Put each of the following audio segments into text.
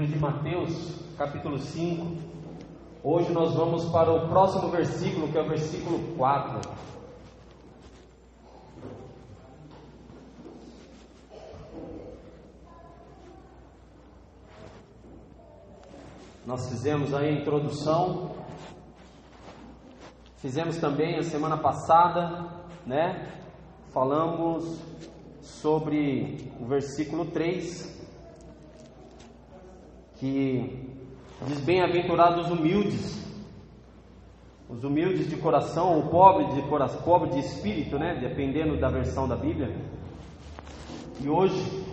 livro de Mateus, capítulo 5. Hoje nós vamos para o próximo versículo, que é o versículo 4. Nós fizemos aí a introdução, fizemos também a semana passada, falamos sobre o versículo 3, que diz: bem-aventurados os humildes de coração, ou pobre de espírito, dependendo da versão da Bíblia. E hoje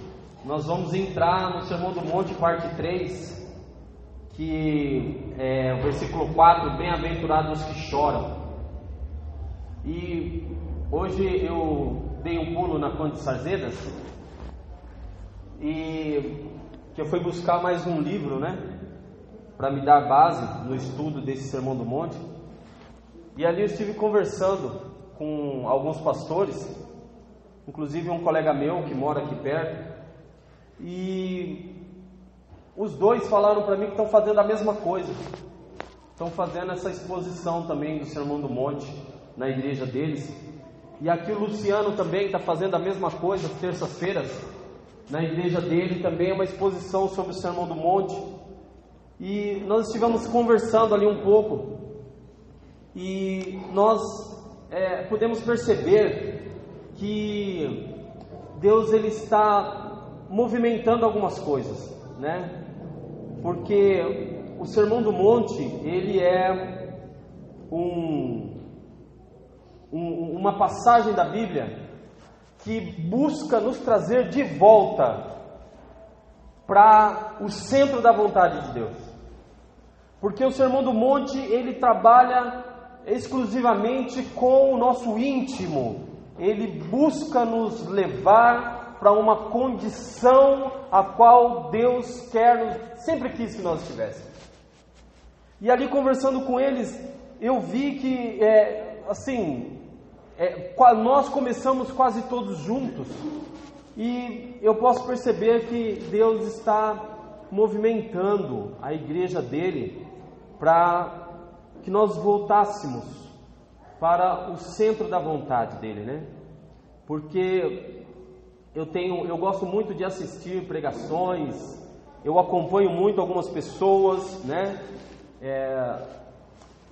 nós vamos entrar no Sermão do Monte, parte 3, que é o versículo 4, bem-aventurados que choram. E hoje eu dei um pulo na Conde de Sarzedas e que eu fui buscar mais um livro, para me dar base no estudo desse Sermão do Monte. E ali eu estive conversando com alguns pastores, inclusive um colega meu que mora aqui perto, e os dois falaram para mim que estão fazendo a mesma coisa, estão fazendo essa exposição também do Sermão do Monte na igreja deles. E aqui o Luciano também está fazendo a mesma coisa, às terças-feiras, na igreja dele também é uma exposição sobre o Sermão do Monte. E nós estivemos conversando ali um pouco, e nós podemos perceber que Deus ele está movimentando algumas coisas, porque o Sermão do Monte ele é uma passagem da Bíblia que busca nos trazer de volta para o centro da vontade de Deus. Porque o Sermão do Monte ele trabalha exclusivamente com o nosso íntimo. Ele busca nos levar para uma condição a qual Deus sempre quis que nós estivéssemos. E ali conversando com eles, eu vi que nós começamos quase todos juntos, e eu posso perceber que Deus está movimentando a igreja dele para que nós voltássemos para o centro da vontade dele, porque eu gosto muito de assistir pregações, eu acompanho muito algumas pessoas,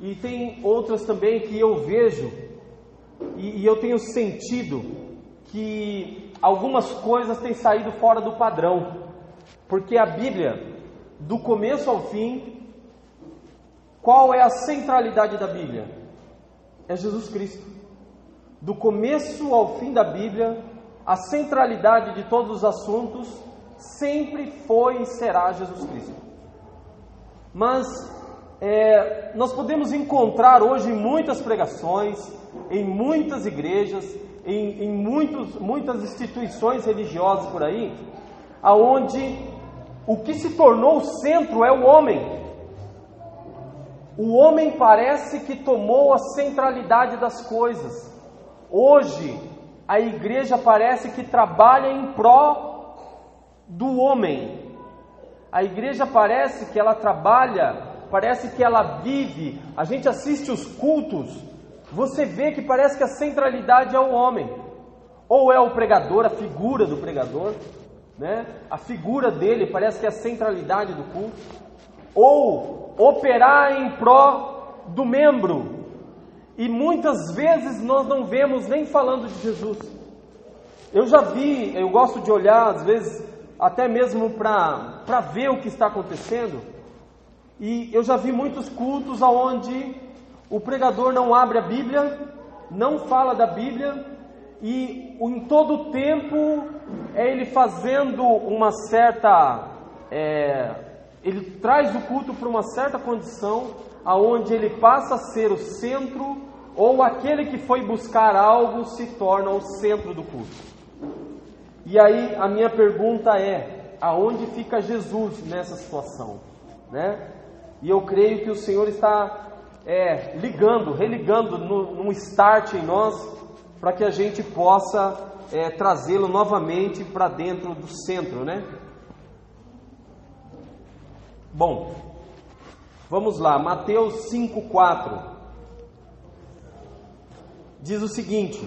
e tem outras também que eu vejo, e eu tenho sentido que algumas coisas têm saído fora do padrão, porque a Bíblia, do começo ao fim, qual é a centralidade da Bíblia? É Jesus Cristo. Do começo ao fim da Bíblia, a centralidade de todos os assuntos sempre foi e será Jesus Cristo. Mas nós podemos encontrar hoje em muitas pregações, em muitas igrejas, em muitas instituições religiosas por aí, aonde o que se tornou o centro é o homem. O homem parece que tomou a centralidade das coisas. Hoje, a igreja parece que trabalha em pró do homem. A igreja parece que ela trabalha, parece que ela vive. A gente assiste os cultos, você vê que parece que a centralidade é o homem. Ou é o pregador, a figura do pregador, a figura dele parece que é a centralidade do culto. Ou operar em pró do membro. E muitas vezes nós não vemos nem falando de Jesus. Eu gosto de olhar às vezes até mesmo para ver o que está acontecendo. E eu já vi muitos cultos onde o pregador não abre a Bíblia, não fala da Bíblia, e em todo o tempo ele fazendo uma certa... ele traz o culto para uma certa condição, aonde ele passa a ser o centro, ou aquele que foi buscar algo se torna o centro do culto. E aí a minha pergunta é: aonde fica Jesus nessa situação? E eu creio que o Senhor está religando num start em nós, para que a gente possa trazê-lo novamente para dentro do centro, Bom, vamos lá, Mateus 5,4 diz o seguinte: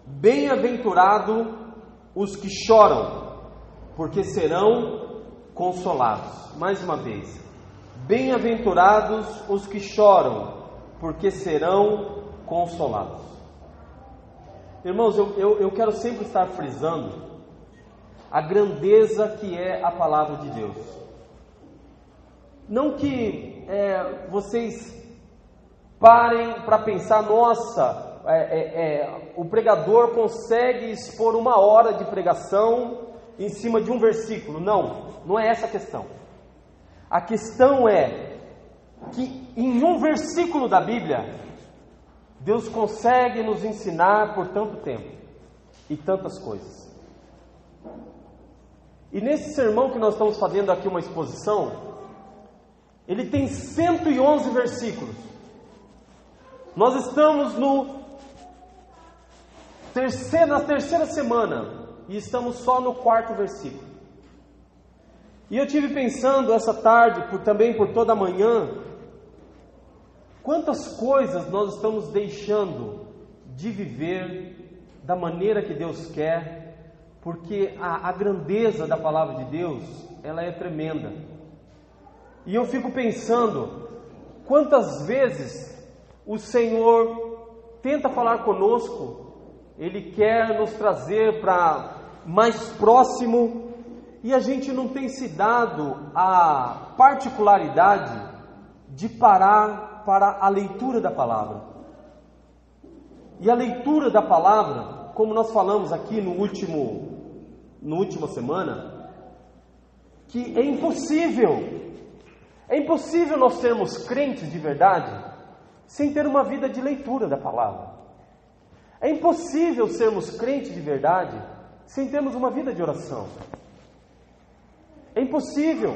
bem-aventurado os que choram, porque serão consolados. Mais uma vez, bem-aventurados os que choram, porque serão consolados. Irmãos, eu quero sempre estar frisando a grandeza que é a palavra de Deus. Não que vocês parem para pensar, nossa, o pregador consegue expor 1 hora de pregação em cima de um versículo. Não é essa a questão. A questão é que em um versículo da Bíblia, Deus consegue nos ensinar por tanto tempo e tantas coisas. E nesse sermão que nós estamos fazendo aqui uma exposição, ele tem 111 versículos. Nós estamos na terceira semana e estamos só no 4º versículo. E eu tive pensando essa tarde, também por toda a manhã, quantas coisas nós estamos deixando de viver da maneira que Deus quer, porque a grandeza da palavra de Deus, ela é tremenda. E eu fico pensando, quantas vezes o Senhor tenta falar conosco, Ele quer nos trazer para mais próximo, e a gente não tem se dado a particularidade de parar para a leitura da palavra. E a leitura da palavra, como nós falamos aqui na última semana, que é impossível nós sermos crentes de verdade sem ter uma vida de leitura da palavra. É impossível sermos crentes de verdade sem termos uma vida de oração. É impossível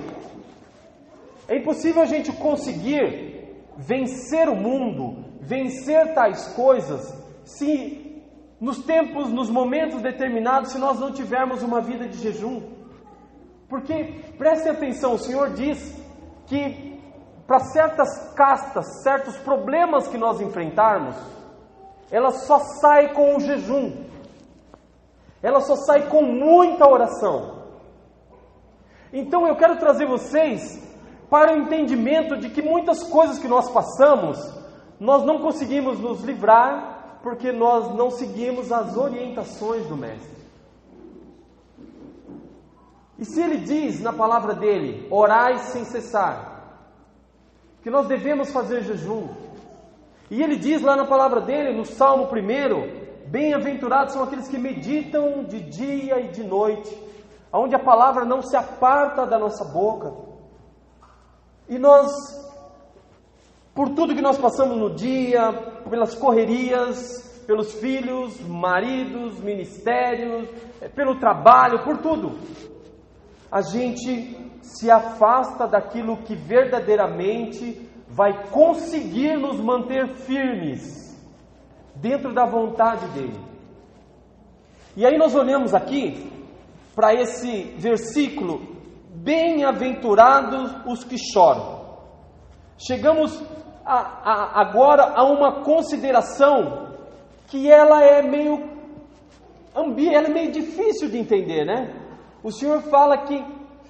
a gente conseguir vencer o mundo, vencer tais coisas, se nos momentos determinados, se nós não tivermos uma vida de jejum. Porque, prestem atenção, o Senhor diz que para certas castas, certos problemas que nós enfrentarmos, ela só sai com o jejum, ela só sai com muita oração. Então eu quero trazer vocês para o entendimento de que muitas coisas que nós passamos, nós não conseguimos nos livrar, porque nós não seguimos as orientações do Mestre. E se Ele diz na palavra dele, orai sem cessar, que nós devemos fazer jejum, e Ele diz lá na palavra dele, no Salmo 1, bem-aventurados são aqueles que meditam de dia e de noite, onde a palavra não se aparta da nossa boca. E nós, por tudo que nós passamos no dia, pelas correrias, pelos filhos, maridos, ministérios, pelo trabalho, por tudo, a gente se afasta daquilo que verdadeiramente vai conseguir nos manter firmes dentro da vontade dele. E aí nós olhamos aqui para esse versículo, bem-aventurados os que choram. Chegamos agora a uma consideração que ela é meio difícil de entender, né? O Senhor fala que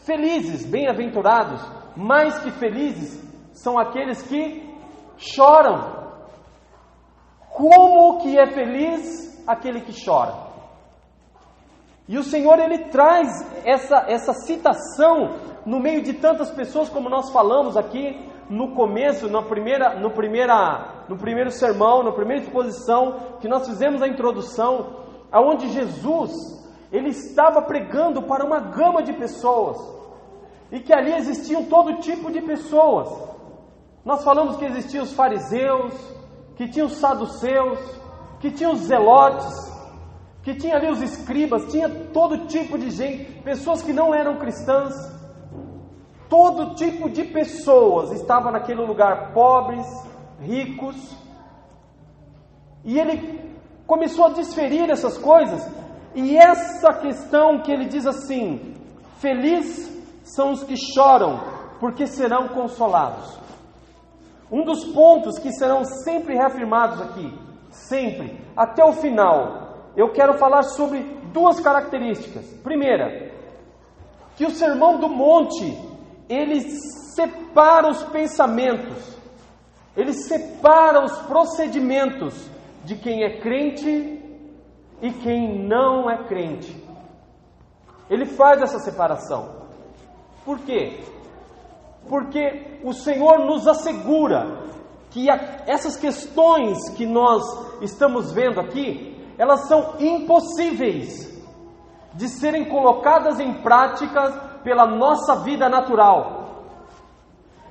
felizes, bem-aventurados, mais que felizes, são aqueles que choram. Como que é feliz aquele que chora? E o Senhor, Ele traz essa citação no meio de tantas pessoas, como nós falamos aqui no começo, no primeiro sermão, na primeira exposição, que nós fizemos a introdução, aonde Jesus, Ele estava pregando para uma gama de pessoas, e que ali existiam todo tipo de pessoas. Nós falamos que existiam os fariseus, que tinham os saduceus, que tinham os zelotes, que tinha ali os escribas, tinha todo tipo de gente, pessoas que não eram cristãs, todo tipo de pessoas estavam naquele lugar, pobres, ricos, e ele começou a desferir essas coisas, e essa questão que ele diz assim, feliz são os que choram, porque serão consolados. Um dos pontos que serão sempre reafirmados aqui, sempre, até o final, eu quero falar sobre duas características. Primeira, que o Sermão do Monte, ele separa os pensamentos, ele separa os procedimentos de quem é crente e quem não é crente. Ele faz essa separação. Por quê? Porque o Senhor nos assegura que essas questões que nós estamos vendo aqui, elas são impossíveis de serem colocadas em prática pela nossa vida natural.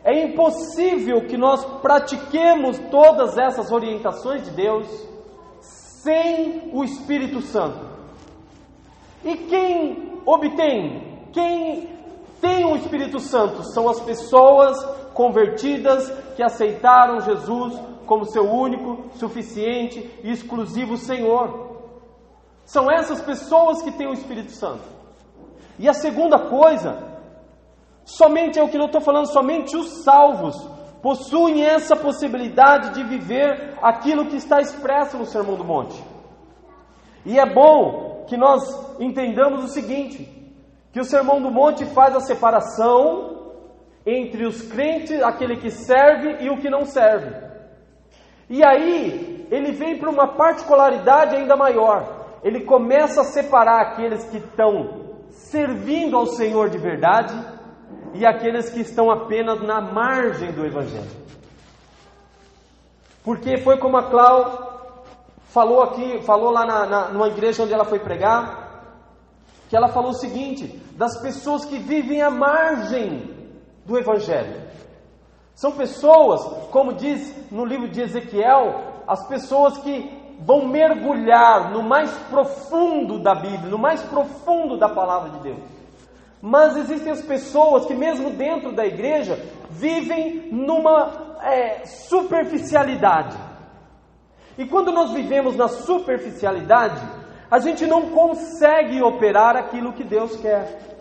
É impossível que nós pratiquemos todas essas orientações de Deus sem o Espírito Santo. E quem tem o Espírito Santo são as pessoas convertidas que aceitaram Jesus como seu único, suficiente e exclusivo Senhor. São essas pessoas que têm o Espírito Santo. E a segunda coisa, somente é o que eu estou falando, somente os salvos possuem essa possibilidade de viver aquilo que está expresso no Sermão do Monte. E é bom que nós entendamos o seguinte, que o Sermão do Monte faz a separação entre os crentes, aquele que serve e o que não serve. E aí, ele vem para uma particularidade ainda maior. Ele começa a separar aqueles que estão servindo ao Senhor de verdade e aqueles que estão apenas na margem do Evangelho. Porque foi como a Clau falou lá numa igreja onde ela foi pregar, que ela falou o seguinte, das pessoas que vivem à margem do Evangelho. São pessoas, como diz no livro de Ezequiel, as pessoas que vão mergulhar no mais profundo da Bíblia, no mais profundo da palavra de Deus. Mas existem as pessoas que mesmo dentro da igreja vivem numa superficialidade. E quando nós vivemos na superficialidade, a gente não consegue operar aquilo que Deus quer.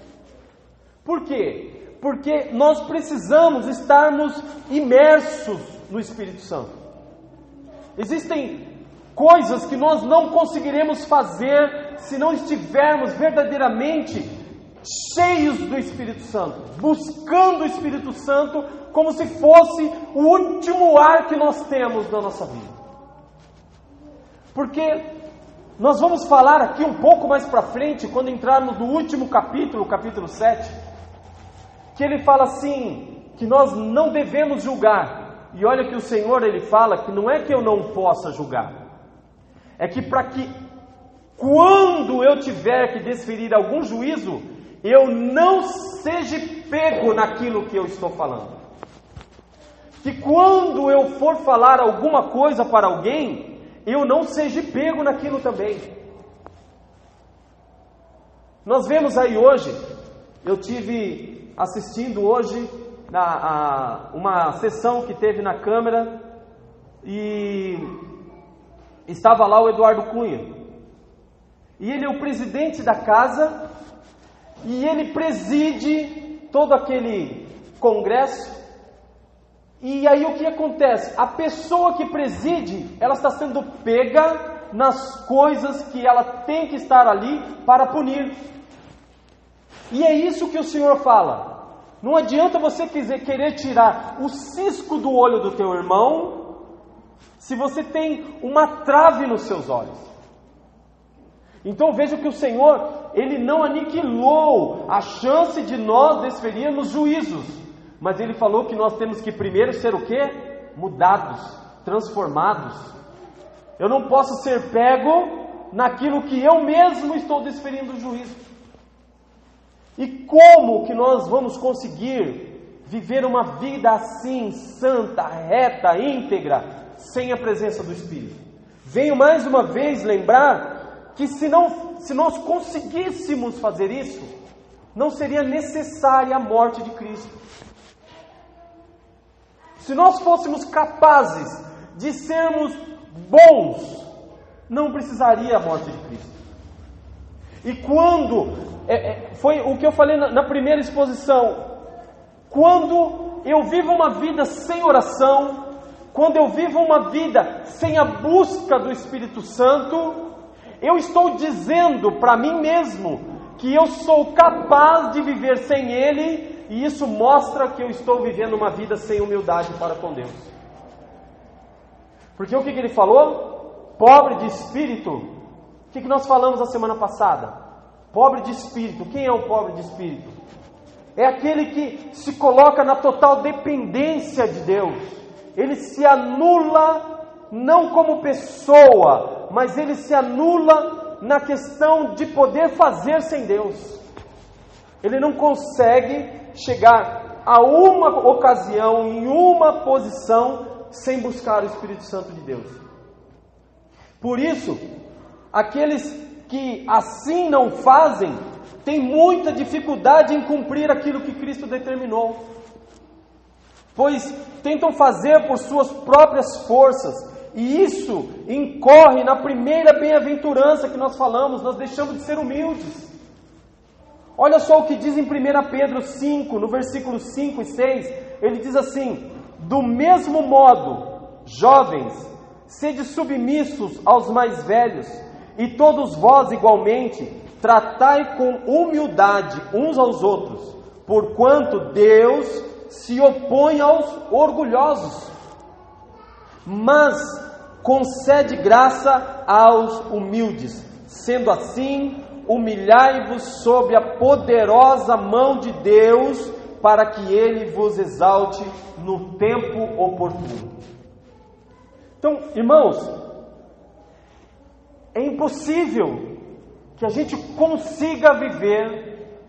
Por quê? Porque nós precisamos estarmos imersos no Espírito Santo. Existem coisas que nós não conseguiremos fazer se não estivermos verdadeiramente cheios do Espírito Santo, buscando o Espírito Santo como se fosse o último ar que nós temos na nossa vida. Porque nós vamos falar aqui um pouco mais para frente, quando entrarmos no último capítulo, capítulo 7, que ele fala assim, que nós não devemos julgar. E olha que o Senhor, ele fala que não é que eu não possa julgar, é que para que quando eu tiver que desferir algum juízo, eu não seja pego naquilo que eu estou falando. Que quando eu for falar alguma coisa para alguém, eu não seja pego naquilo também. Nós vemos aí hoje, eu tive assistindo hoje uma sessão que teve na Câmara e estava lá o Eduardo Cunha. E ele é o presidente da casa e ele preside todo aquele congresso. E aí o que acontece? A pessoa que preside, ela está sendo pega nas coisas que ela tem que estar ali para punir. E é isso que o Senhor fala. Não adianta você querer tirar o cisco do olho do teu irmão, se você tem uma trave nos seus olhos. Então veja que o Senhor, Ele não aniquilou a chance de nós desferirmos juízos, mas Ele falou que nós temos que primeiro ser o quê? Mudados, transformados. Eu não posso ser pego naquilo que eu mesmo estou desferindo juízo. E como que nós vamos conseguir viver uma vida assim, santa, reta, íntegra, sem a presença do Espírito? Venho mais uma vez lembrar que se nós conseguíssemos fazer isso, não seria necessária a morte de Cristo. Se nós fôssemos capazes de sermos bons, não precisaria a morte de Cristo. E quando, foi o que eu falei na primeira exposição, quando eu vivo uma vida sem oração, quando eu vivo uma vida sem a busca do Espírito Santo, eu estou dizendo para mim mesmo que eu sou capaz de viver sem Ele, e isso mostra que eu estou vivendo uma vida sem humildade para com Deus. Porque o que ele falou? Pobre de espírito. O que nós falamos a semana passada? Pobre de espírito. Quem é o pobre de espírito? É aquele que se coloca na total dependência de Deus. Ele se anula não como pessoa, mas ele se anula na questão de poder fazer sem Deus. Ele não consegue chegar a uma ocasião, em uma posição, sem buscar o Espírito Santo de Deus. Por isso, aqueles que assim não fazem, têm muita dificuldade em cumprir aquilo que Cristo determinou, pois tentam fazer por suas próprias forças, e isso incorre na primeira bem-aventurança que nós falamos. Nós deixamos de ser humildes. Olha só o que diz em 1 Pedro 5, no versículo 5 e 6, ele diz assim: do mesmo modo, jovens, sede submissos aos mais velhos, e todos vós igualmente, tratai com humildade uns aos outros, porquanto Deus se opõe aos orgulhosos, mas concede graça aos humildes. Sendo assim, humilhai-vos sob a poderosa mão de Deus, para que Ele vos exalte no tempo oportuno. Então, irmãos, é impossível que a gente consiga viver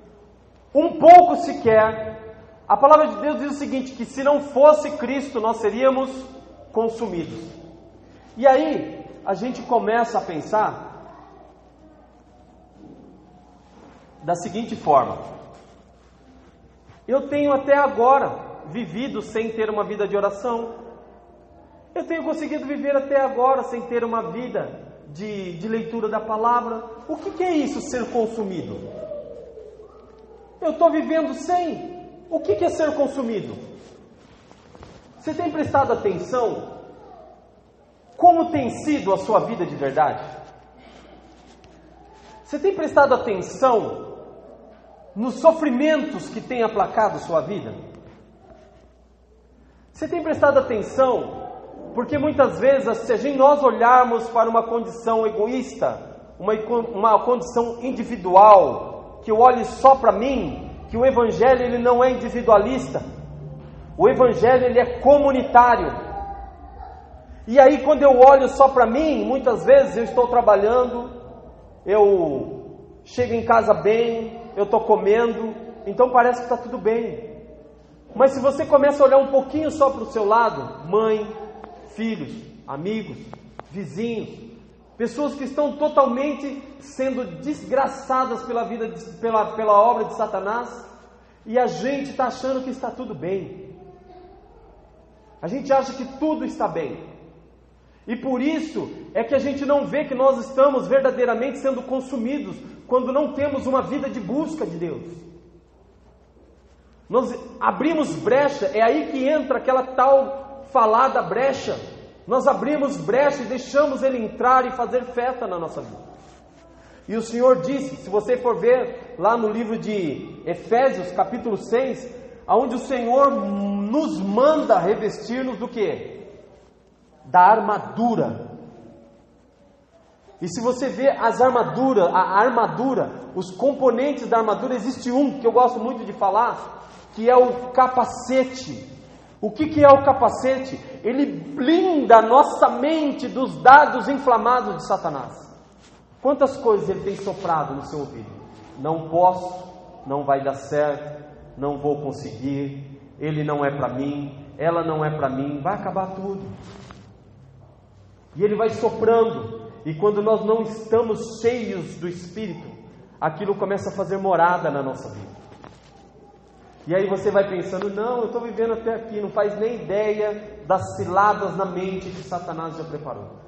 um pouco sequer. A palavra de Deus diz o seguinte, que se não fosse Cristo, nós seríamos consumidos. E aí, a gente começa a pensar da seguinte forma: eu tenho até agora vivido sem ter uma vida de oração, eu tenho conseguido viver até agora sem ter uma vida de leitura da palavra. O que é isso, ser consumido? Eu estou vivendo sem. O que é ser consumido? Você tem prestado atenção como tem sido a sua vida de verdade? Você tem prestado atenção nos sofrimentos que têm aplacado sua vida? Você tem prestado atenção? Porque muitas vezes, se nós olharmos para uma condição egoísta, uma condição individual, que eu olhe só para mim, que o Evangelho ele não é individualista, o Evangelho ele é comunitário. E aí quando eu olho só para mim, muitas vezes eu estou trabalhando, eu chego em casa bem, eu estou comendo, então parece que está tudo bem. Mas se você começa a olhar um pouquinho só para o seu lado, mãe, filhos, amigos, vizinhos, pessoas que estão totalmente sendo desgraçadas pela vida, pela obra de Satanás, e a gente está achando que está tudo bem. A gente acha que tudo está bem. E por isso é que a gente não vê que nós estamos verdadeiramente sendo consumidos, quando não temos uma vida de busca de Deus. Nós abrimos brecha, é aí que entra aquela tal falada brecha. Nós abrimos brecha e deixamos Ele entrar e fazer festa na nossa vida. E o Senhor disse, se você for ver lá no livro de Efésios, capítulo 6, onde o Senhor nos manda revestir-nos do quê? Da armadura. E se você vê a armadura, os componentes da armadura, existe um que eu gosto muito de falar, que é o capacete. O que é o capacete? Ele blinda a nossa mente dos dardos inflamados de Satanás. Quantas coisas ele tem soprado no seu ouvido? Não posso, não vai dar certo, não vou conseguir, ele não é para mim, ela não é para mim, vai acabar tudo. E ele vai soprando, e quando nós não estamos cheios do Espírito, aquilo começa a fazer morada na nossa vida. E aí você vai pensando, não, eu estou vivendo até aqui, não faz nem ideia das ciladas na mente que Satanás já preparou.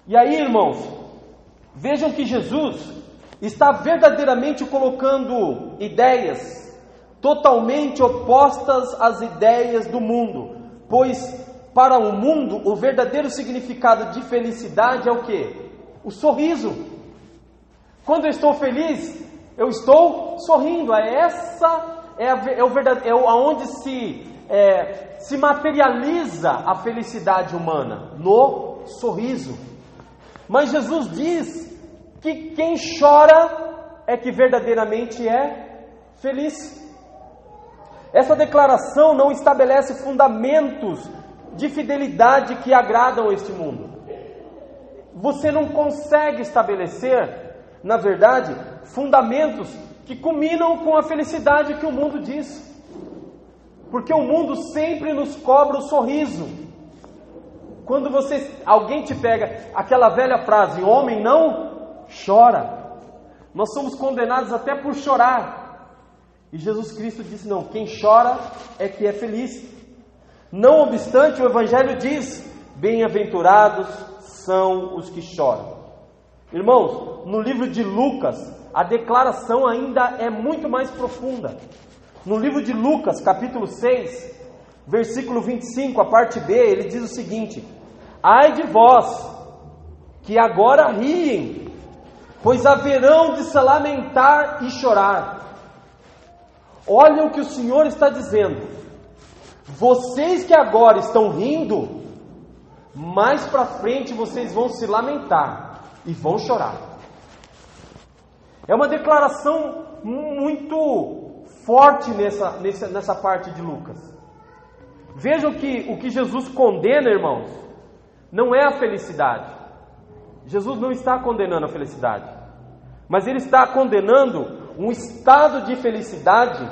E aí, irmãos, vejam que Jesus está verdadeiramente colocando ideias, totalmente opostas às ideias do mundo, pois para o mundo o verdadeiro significado de felicidade é o quê? O sorriso. Quando eu estou feliz, eu estou sorrindo. Aonde se materializa a felicidade humana, no sorriso. Mas Jesus diz que quem chora é que verdadeiramente é feliz. Essa declaração não estabelece fundamentos de fidelidade que agradam este mundo. Você não consegue estabelecer, na verdade, fundamentos que culminam com a felicidade que o mundo diz. Porque o mundo sempre nos cobra o sorriso. Quando alguém te pega aquela velha frase, homem não chora. Nós somos condenados até por chorar. E Jesus Cristo disse, não, quem chora é que é feliz. Não obstante, o Evangelho diz, bem-aventurados são os que choram. Irmãos, no livro de Lucas, a declaração ainda é muito mais profunda. No livro de Lucas, capítulo 6, versículo 25, a parte B, ele diz o seguinte: ai de vós, que agora riem, pois haverão de se lamentar e chorar. Olha o que o Senhor está dizendo. Vocês que agora estão rindo, mais para frente vocês vão se lamentar e vão chorar. É uma declaração muito forte nessa parte de Lucas. Vejam que o que Jesus condena, irmãos, não é a felicidade. Jesus não está condenando a felicidade, mas Ele está condenando um estado de felicidade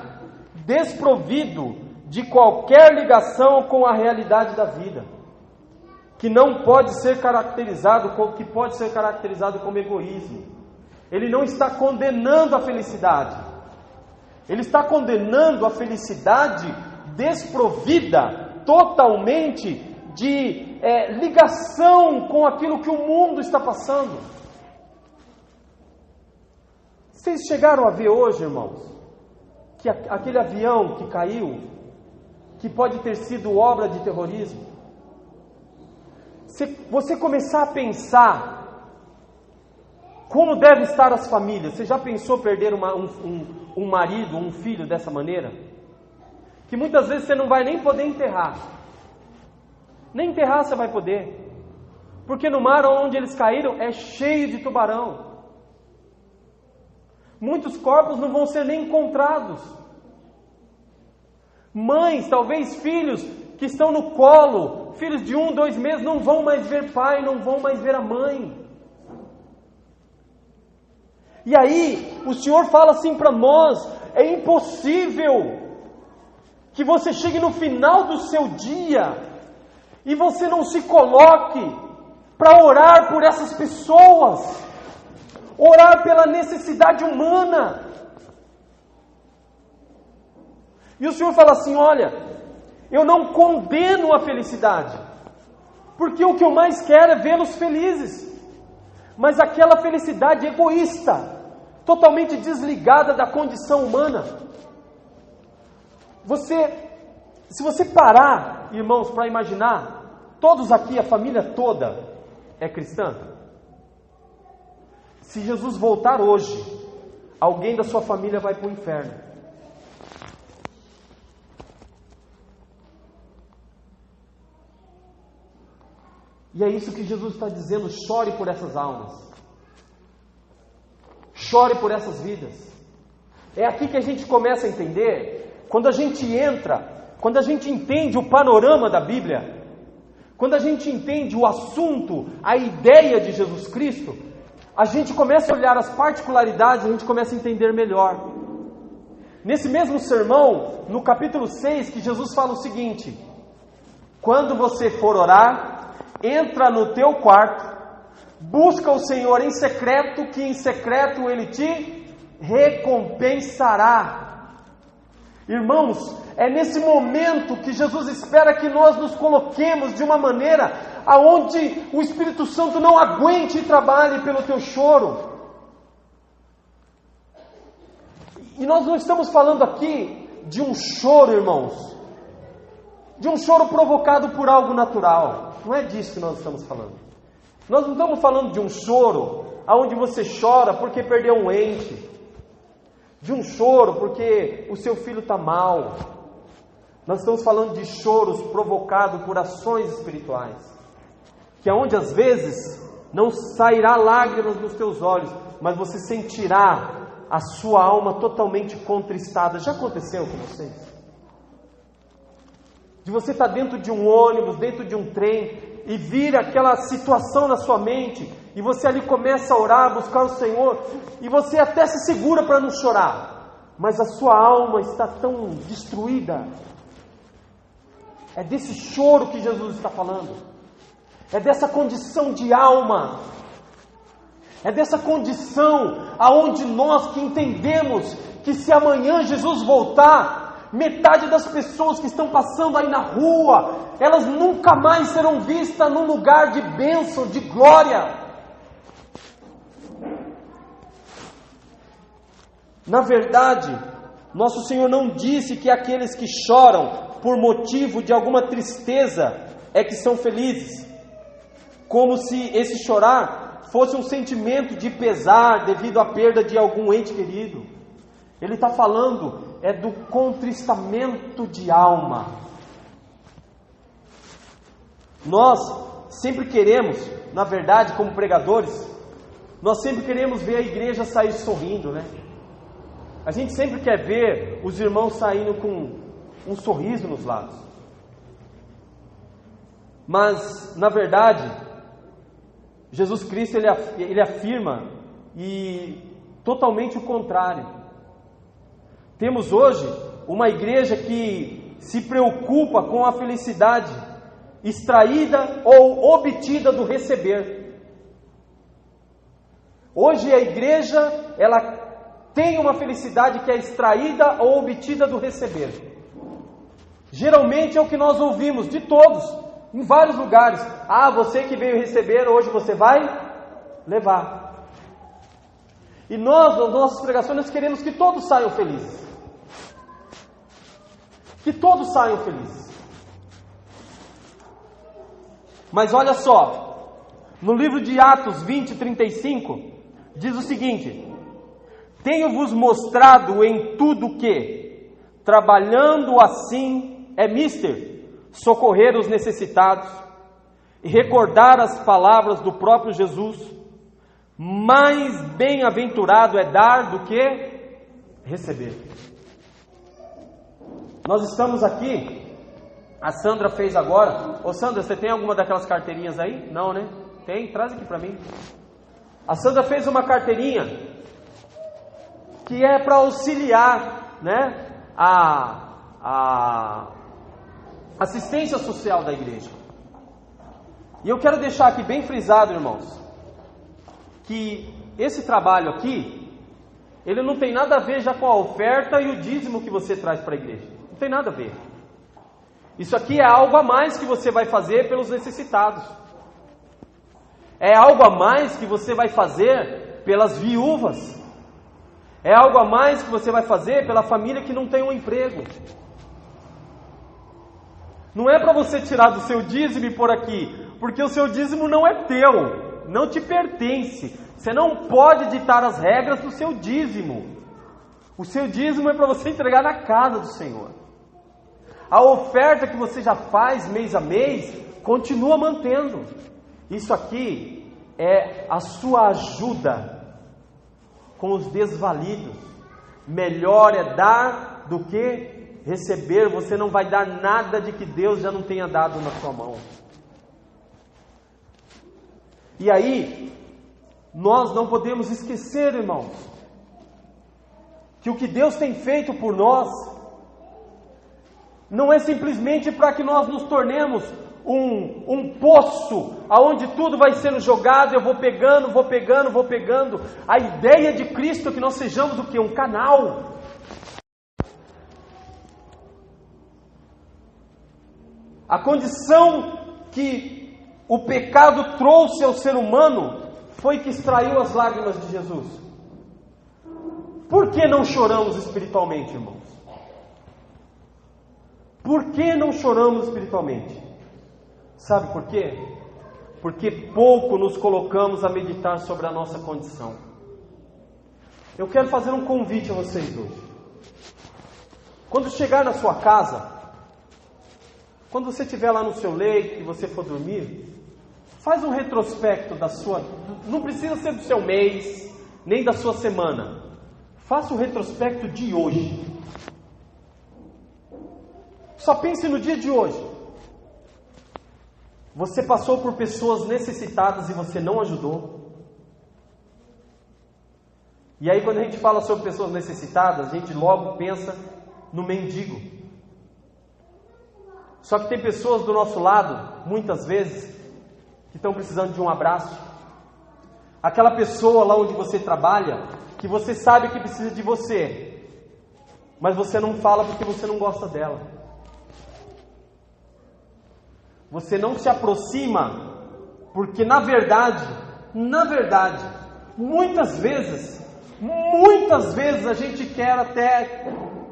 desprovido de qualquer ligação com a realidade da vida, que pode ser caracterizado como egoísmo. Ele não está condenando a felicidade, ele está condenando a felicidade desprovida totalmente de ligação com aquilo que o mundo está passando. Vocês chegaram a ver hoje, irmãos, que aquele avião que caiu, que pode ter sido obra de terrorismo? Se você começar a pensar como devem estar as famílias, você já pensou perder um marido, um filho dessa maneira? Que muitas vezes você não vai nem poder enterrar. Nem enterrar você vai poder, porque no mar onde eles caíram é cheio de tubarão. Muitos corpos não vão ser nem encontrados. Mães, talvez filhos que estão no colo, filhos de 1, 2 meses, não vão mais ver pai, não vão mais ver a mãe. E aí, o Senhor fala assim para nós: é impossível que você chegue no final do seu dia e você não se coloque para orar por essas pessoas, orar pela necessidade humana. E o Senhor fala assim: olha, eu não condeno a felicidade, porque o que eu mais quero é vê-los felizes, mas aquela felicidade egoísta, totalmente desligada da condição humana. Se você parar, irmãos, para imaginar, todos aqui, a família toda é cristã. Se Jesus voltar hoje, alguém da sua família vai para o inferno. E é isso que Jesus está dizendo: chore por essas almas, chore por essas vidas. É aqui que a gente começa a entender, quando a gente entende o panorama da Bíblia, quando a gente entende o assunto, a ideia de Jesus Cristo, a gente começa a olhar as particularidades, a gente começa a entender melhor. Nesse mesmo sermão, no capítulo 6, que Jesus fala o seguinte: quando você for orar, entra no teu quarto, busca o Senhor em secreto, que em secreto Ele te recompensará. Irmãos, é nesse momento que Jesus espera que nós nos coloquemos de uma maneira aonde o Espírito Santo não aguente e trabalhe pelo teu choro. E nós não estamos falando aqui de um choro, irmãos, de um choro provocado por algo natural. Não é disso que nós estamos falando. Nós não estamos falando de um choro onde você chora porque perdeu um ente, de um choro porque o seu filho está mal. Nós estamos falando de choros provocados por ações espirituais, que é onde às vezes não sairá lágrimas dos teus olhos, mas você sentirá a sua alma totalmente contristada. Já aconteceu com vocês? De você estar dentro de um ônibus, dentro de um trem, e vir aquela situação na sua mente, e você ali começa a orar, buscar o Senhor, e você até se segura para não chorar, mas a sua alma está tão destruída. É desse choro que Jesus está falando, é dessa condição de alma, é dessa condição aonde nós que entendemos que se amanhã Jesus voltar, metade das pessoas que estão passando aí na rua, elas nunca mais serão vistas num lugar de bênção, de glória. Na verdade, nosso Senhor não disse que aqueles que choram por motivo de alguma tristeza é que são felizes, como se esse chorar fosse um sentimento de pesar devido à perda de algum ente querido. Ele está falando do contristamento de alma. Nós sempre queremos, na verdade, como pregadores, nós sempre queremos ver a igreja sair sorrindo, né? A gente sempre quer ver os irmãos saindo com um sorriso nos lábios. Mas, na verdade, Jesus Cristo ele afirma totalmente o contrário. Temos hoje uma igreja que se preocupa com a felicidade extraída ou obtida do receber. Hoje a igreja, ela tem uma felicidade que é extraída ou obtida do receber. Geralmente é o que nós ouvimos de todos, em vários lugares. Ah, você que veio receber, hoje você vai levar. E nós, nas nossas pregações, nós queremos que todos saiam felizes. Que todos saiam felizes. Mas olha só, no livro de Atos 20:35, diz o seguinte: tenho-vos mostrado em tudo que, trabalhando assim, é mister socorrer os necessitados e recordar as palavras do próprio Jesus. Mais bem-aventurado é dar do que receber. Nós estamos aqui, a Sandra fez agora. Ô Sandra, você tem alguma daquelas carteirinhas aí? Não, né? Tem? Traz aqui para mim. A Sandra fez uma carteirinha que é para auxiliar, né, a assistência social da igreja. E eu quero deixar aqui bem frisado, irmãos, que esse trabalho aqui, ele não tem nada a ver já com a oferta e o dízimo que você traz para a igreja. Não tem nada a ver. Isso aqui é algo a mais que você vai fazer pelos necessitados. É algo a mais que você vai fazer pelas viúvas. É algo a mais que você vai fazer pela família que não tem um emprego. Não é para você tirar do seu dízimo e pôr aqui, porque o seu dízimo não é teu, não te pertence. Você não pode ditar as regras do seu dízimo. O seu dízimo é para você entregar na casa do Senhor. A oferta que você já faz mês a mês, continua mantendo. Isso aqui é a sua ajuda com os desvalidos. Melhor é dar do que receber. Você não vai dar nada de que Deus já não tenha dado na sua mão. E aí, nós não podemos esquecer, irmãos, que o que Deus tem feito por nós não é simplesmente para que nós nos tornemos um poço aonde tudo vai sendo jogado, eu vou pegando. A ideia de Cristo é que nós sejamos o quê? Um canal. A condição que o pecado trouxe ao ser humano foi que extraiu as lágrimas de Jesus. Por que não choramos espiritualmente, irmãos? Por que não choramos espiritualmente? Sabe por quê? Porque pouco nos colocamos a meditar sobre a nossa condição. Eu quero fazer um convite a vocês hoje. Quando chegar na sua casa, quando você estiver lá no seu leito e você for dormir, faz um retrospecto da sua... Não precisa ser do seu mês, nem da sua semana. Faça o retrospecto de hoje. Só pense no dia de hoje. Você passou por pessoas necessitadas e você não ajudou? E aí quando a gente fala sobre pessoas necessitadas, a gente logo pensa no mendigo. Só que tem pessoas do nosso lado, muitas vezes, que estão precisando de um abraço. Aquela pessoa lá onde você trabalha, que você sabe que precisa de você, mas você não fala porque você não gosta dela. Você não se aproxima porque na verdade, muitas vezes a gente quer até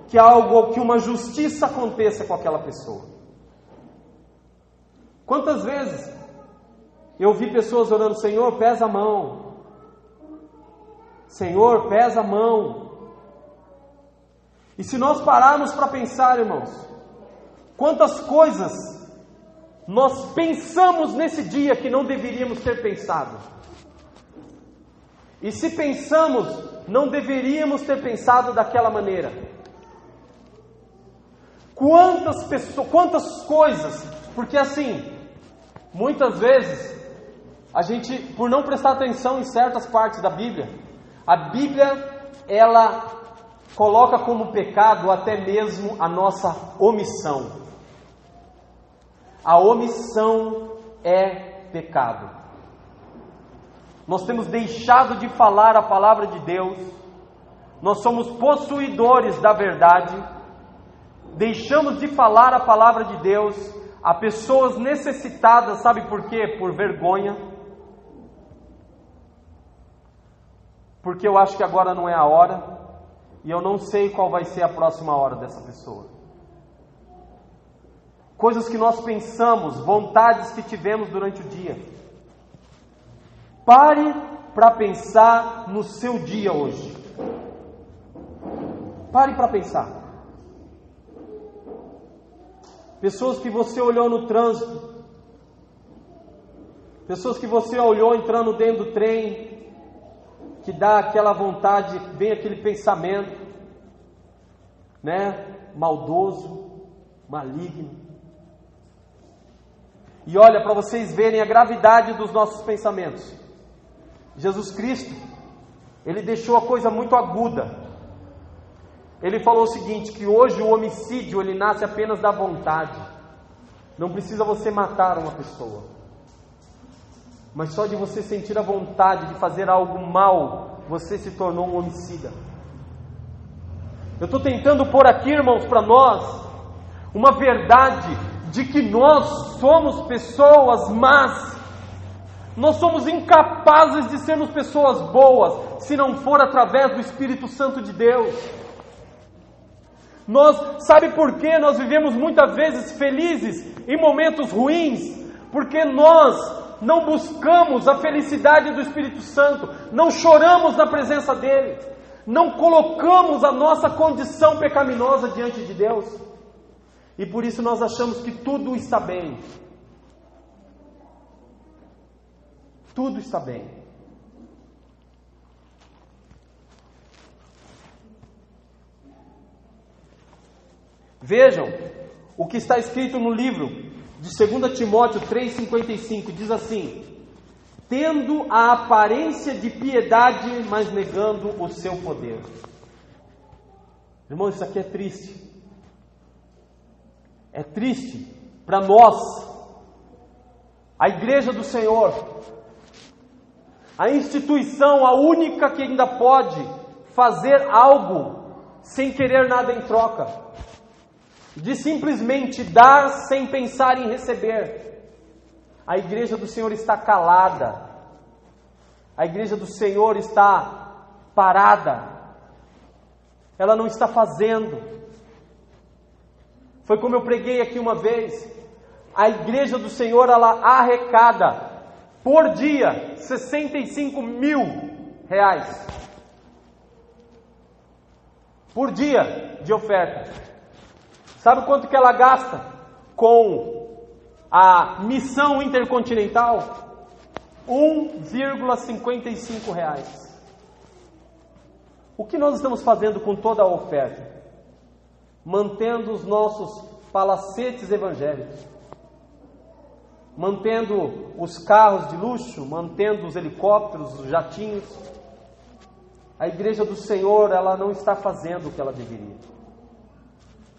que algo, que uma justiça aconteça com aquela pessoa. Quantas vezes eu vi pessoas orando: Senhor, pesa a mão. Senhor, pesa a mão. E se nós pararmos para pensar, irmãos, quantas coisas nós pensamos nesse dia que não deveríamos ter pensado. E se pensamos, não deveríamos ter pensado daquela maneira. Quantas pessoas, quantas coisas, porque assim, muitas vezes, a gente, por não prestar atenção em certas partes da Bíblia, a Bíblia, ela coloca como pecado até mesmo a nossa omissão. A omissão é pecado. Nós temos deixado de falar a palavra de Deus, nós somos possuidores da verdade, deixamos de falar a palavra de Deus a pessoas necessitadas, sabe por quê? Por vergonha. Porque eu acho que agora não é a hora, e eu não sei qual vai ser a próxima hora dessa pessoa. Coisas que nós pensamos, vontades que tivemos durante o dia. Pare para pensar no seu dia hoje. Pare para pensar. Pessoas que você olhou no trânsito, pessoas que você olhou entrando dentro do trem, que dá aquela vontade, vem aquele pensamento, né? Maldoso, maligno. E olha, para vocês verem a gravidade dos nossos pensamentos, Jesus Cristo, Ele deixou a coisa muito aguda. Ele falou o seguinte, que hoje o homicídio, ele nasce apenas da vontade. Não precisa você matar uma pessoa, mas só de você sentir a vontade de fazer algo mal, você se tornou um homicida. Eu estou tentando pôr aqui, irmãos, para nós, uma verdade de que nós somos pessoas más. Nós somos incapazes de sermos pessoas boas, se não for através do Espírito Santo de Deus. Sabe por que nós vivemos muitas vezes felizes em momentos ruins? Porque nós não buscamos a felicidade do Espírito Santo, não choramos na presença dEle, não colocamos a nossa condição pecaminosa diante de Deus, e por isso nós achamos que tudo está bem. Tudo está bem. Vejam o que está escrito no livro de 2 Timóteo 3,55, diz assim: tendo a aparência de piedade, mas negando o seu poder. Irmãos, isso aqui é triste. É triste para nós, a igreja do Senhor, a instituição, a única que ainda pode fazer algo sem querer nada em troca, de simplesmente dar sem pensar em receber. A igreja do Senhor está calada, a igreja do Senhor está parada, ela não está fazendo. Foi como eu preguei aqui uma vez. A igreja do Senhor, ela arrecada por dia 65 mil reais. Por dia de oferta. Sabe quanto que ela gasta com a missão intercontinental? 1,55 reais. O que nós estamos fazendo com toda a oferta? Mantendo os nossos palacetes evangélicos, mantendo os carros de luxo, mantendo os helicópteros, os jatinhos. A igreja do Senhor, ela não está fazendo o que ela deveria.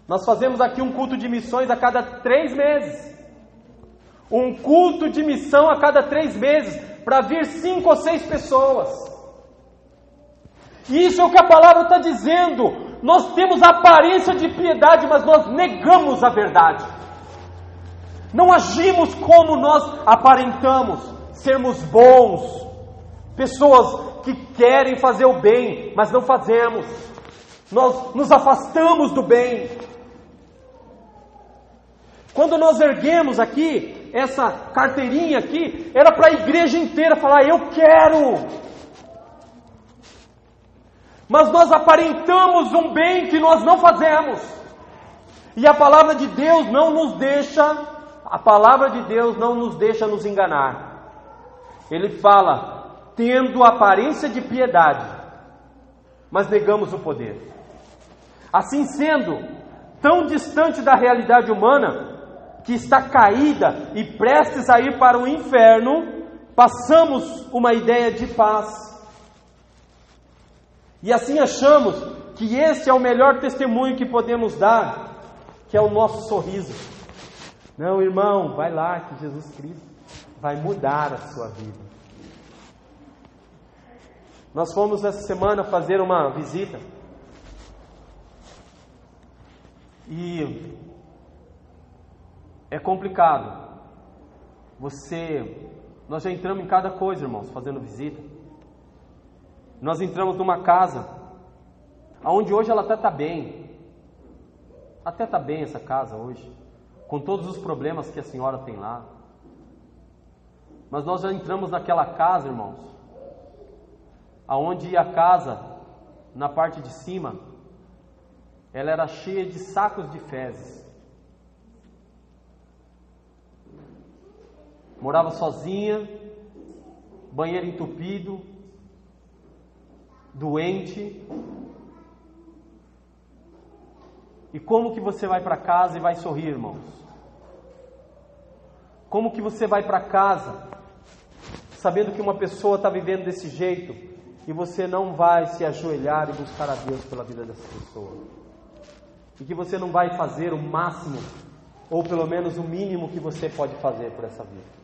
Nós fazemos aqui um culto de missões a cada 3 meses. Um culto de missão a cada 3 meses, para vir 5 ou 6 pessoas. Isso é o que a palavra está dizendo. Nós temos a aparência de piedade, mas nós negamos a verdade. Não agimos como nós aparentamos, sermos bons, pessoas que querem fazer o bem, mas não fazemos. Nós nos afastamos do bem. Quando nós erguemos aqui, essa carteirinha aqui, era para a igreja inteira falar, eu quero. Mas nós aparentamos um bem que nós não fazemos. E a palavra de Deus não nos deixa nos enganar. Ele fala, tendo aparência de piedade, mas negamos o poder. Assim sendo, tão distante da realidade humana, que está caída e prestes a ir para o inferno, passamos uma ideia de paz. E assim achamos que esse é o melhor testemunho que podemos dar, que é o nosso sorriso. Não, irmão, vai lá que Jesus Cristo vai mudar a sua vida. Nós fomos essa semana fazer uma visita. E é complicado. Nós já entramos em cada coisa, irmãos, fazendo visita. Nós entramos numa casa, onde hoje ela até está bem. Até está bem essa casa hoje, com todos os problemas que a senhora tem lá. Mas nós já entramos naquela casa, irmãos, aonde a casa, na parte de cima, ela era cheia de sacos de fezes. Morava sozinha, banheiro entupido, doente. E como que você vai para casa e vai sorrir, irmãos? Como que você vai para casa sabendo que uma pessoa está vivendo desse jeito e você não vai se ajoelhar e buscar a Deus pela vida dessa pessoa? E que você não vai fazer o máximo, ou pelo menos o mínimo que você pode fazer por essa vida?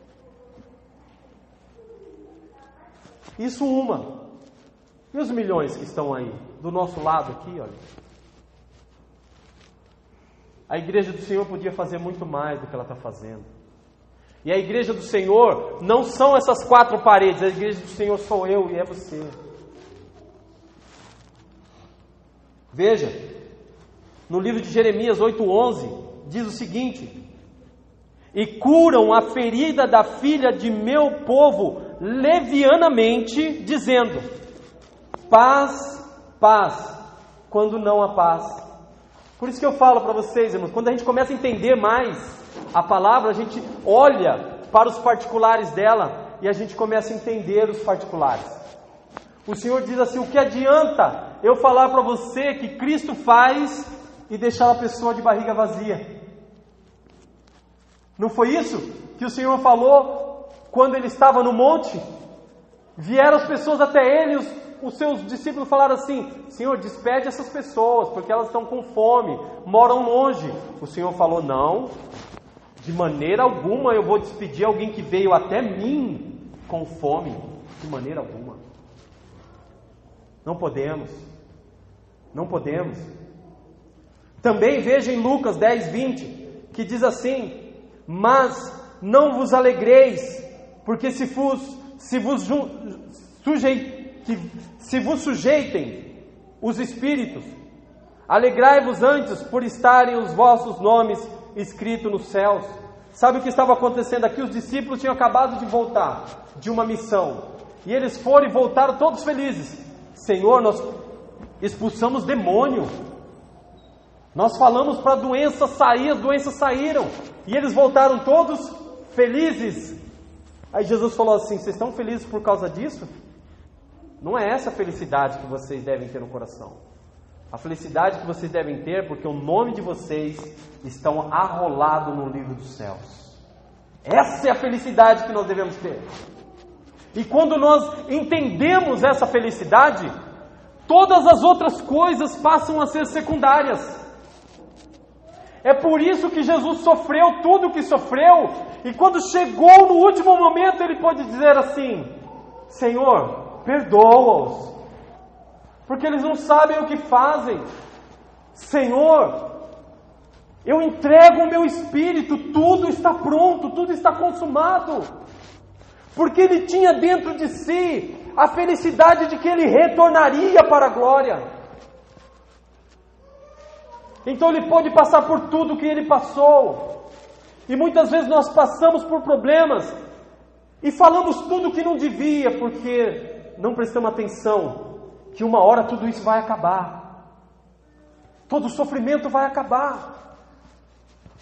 Isso uma. E os milhões que estão aí, do nosso lado aqui, olha. A igreja do Senhor podia fazer muito mais do que ela está fazendo. E a igreja do Senhor não são essas 4 paredes. A igreja do Senhor sou eu e é você. Veja, no livro de Jeremias 8:11, diz o seguinte: e curam a ferida da filha de meu povo levianamente, dizendo, paz, paz, quando não há paz. Por isso que eu falo para vocês, irmãos, quando a gente começa a entender mais a palavra, a gente olha para os particulares dela e a gente começa a entender os particulares. O Senhor diz assim, o que adianta eu falar para você que Cristo faz e deixar a pessoa de barriga vazia? Não foi isso que o Senhor falou quando Ele estava no monte? Vieram as pessoas até Ele, os seus discípulos falaram assim, Senhor, despede essas pessoas, porque elas estão com fome, moram longe. O Senhor falou, não, de maneira alguma eu vou despedir alguém que veio até mim com fome, de maneira alguma. Não podemos. Também veja em Lucas 10:20, que diz assim, mas não vos alegreis, porque se vos sujeitem os espíritos, Alegrai-vos antes por estarem os vossos nomes escritos nos céus. Sabe o que estava acontecendo aqui? Os discípulos tinham acabado de voltar de uma missão. E eles foram e voltaram todos felizes. Senhor, nós expulsamos demônio. Nós falamos para a doença sair, as doenças saíram. E eles voltaram todos felizes. Aí Jesus falou assim: vocês estão felizes por causa disso? Não é essa a felicidade que vocês devem ter no coração. A felicidade que vocês devem ter porque o nome de vocês estão arrolado no livro dos céus. Essa é a felicidade que nós devemos ter. E quando nós entendemos essa felicidade, todas as outras coisas passam a ser secundárias. É por isso que Jesus sofreu tudo o que sofreu, e quando chegou no último momento, Ele pôde dizer assim: Senhor, perdoa-os, porque eles não sabem o que fazem. Senhor, eu entrego o meu espírito, tudo está pronto, tudo está consumado. Porque Ele tinha dentro de si a felicidade de que Ele retornaria para a glória. Então Ele pôde passar por tudo que Ele passou. E muitas vezes nós passamos por problemas e falamos tudo que não devia, porque não prestamos atenção que uma hora tudo isso vai acabar. Todo sofrimento vai acabar.